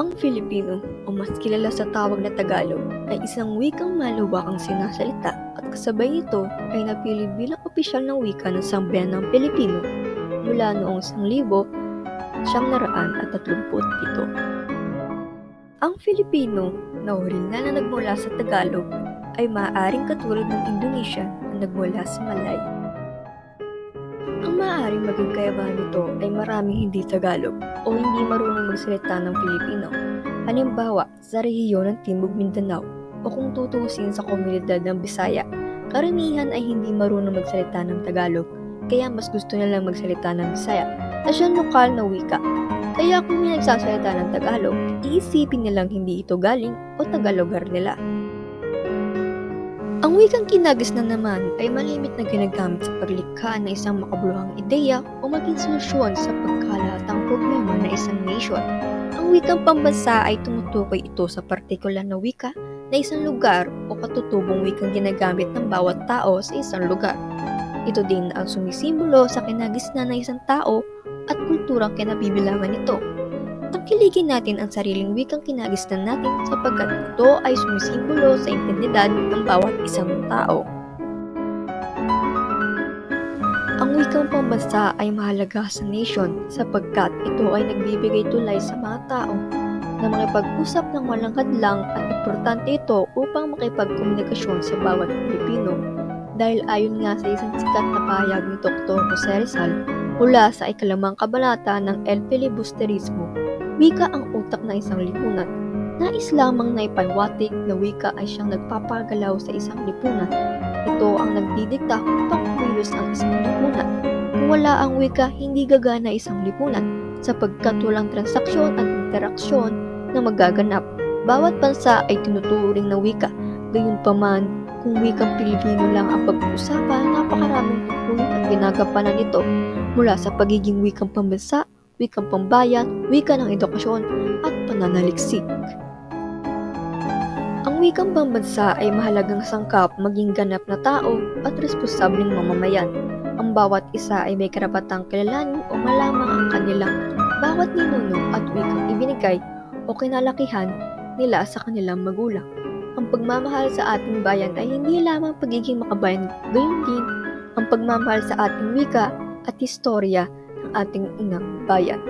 Ang Filipino, o mas kilala sa tawag na Tagalog, ay isang wikang malawakang sinasalita at kasabay nito ay napili bilang opisyal ng wika ng sambayan ng Pilipino mula noong 1937. Ang Filipino na orihinal na nagmula sa Tagalog ay maaaring katulad ng Indonesia na nagmula sa Malay. Ang maaaring maging kayamanan nito ay maraming hindi Tagalog o hindi marunong magsalita ng Filipino. Halimbawa, sa rehiyon ng Timog Mindanao o kung tutusin sa komunidad ng Bisaya, karamihan ay hindi marunong magsalita ng Tagalog, kaya mas gusto nilang magsalita ng Bisaya na siyang lokal na wika. Kaya kung may nagsasalita ng Tagalog, iisipin nilang hindi ito galing o Tagalogar nila. Ang wikang kinagisnan naman ay malimit na ginagamit sa paglikha ng isang makabuluhang ideya o maging solusyon sa pagkalahatang problema ng isang nation. Ang wikang pambansa ay tumutukoy ito sa partikular na wika na isang lugar o katutubong wikang ginagamit ng bawat tao sa isang lugar. Ito din ang sumisimbolo sa kinagisnan ng isang tao at kulturang kinabibilangan nito. Tangkiligin natin ang sariling wikang kinagisnan natin sapagkat ito ay sumisimbolo sa intensidad ng bawat isang tao. Ang wikang pambansa ay mahalaga sa nation sapagkat ito ay nagbibigay tulay sa mga tao na makipag-usap ng walang hadlang at importante ito upang makipagkomunikasyon sa bawat Pilipino. Dahil ayon nga sa isang sikat na pahayag ni Dr. Jose Rizal mula sa ikalimang kabanata ng El Filibusterismo, wika ang utak ng isang lipunan. Nais lamang na ipanwatik na wika ay siyang nagpapagalaw sa isang lipunan. Ito ang nagdidikta upang kumilos ang isang lipunan. Kung wala ang wika, hindi gagana isang lipunan sapagkat walang transaksyon at interaksyon na magaganap. Bawat bansa ay tinuturing na wika. Gayunpaman, kung wikang Pilipino lang ang pag-uusapan, napakaraming tungkulin ang ginagampanan nito mula sa pagiging wikang pambansa, wikang pambayan, wika ng edukasyon, at pananaliksik. Ang wikang pambansa ay mahalagang sangkap maging ganap na tao at responsableng mamamayan. Ang bawat isa ay may karapatang kilalanin o malamang ang kanilang bawat ninuno at wikang ibinigay o kinalakihan nila sa kanilang magulang. Ang pagmamahal sa ating bayan ay hindi lamang pagiging makabayan, gayon din ang pagmamahal sa ating wika at historya ng ating unang bayan.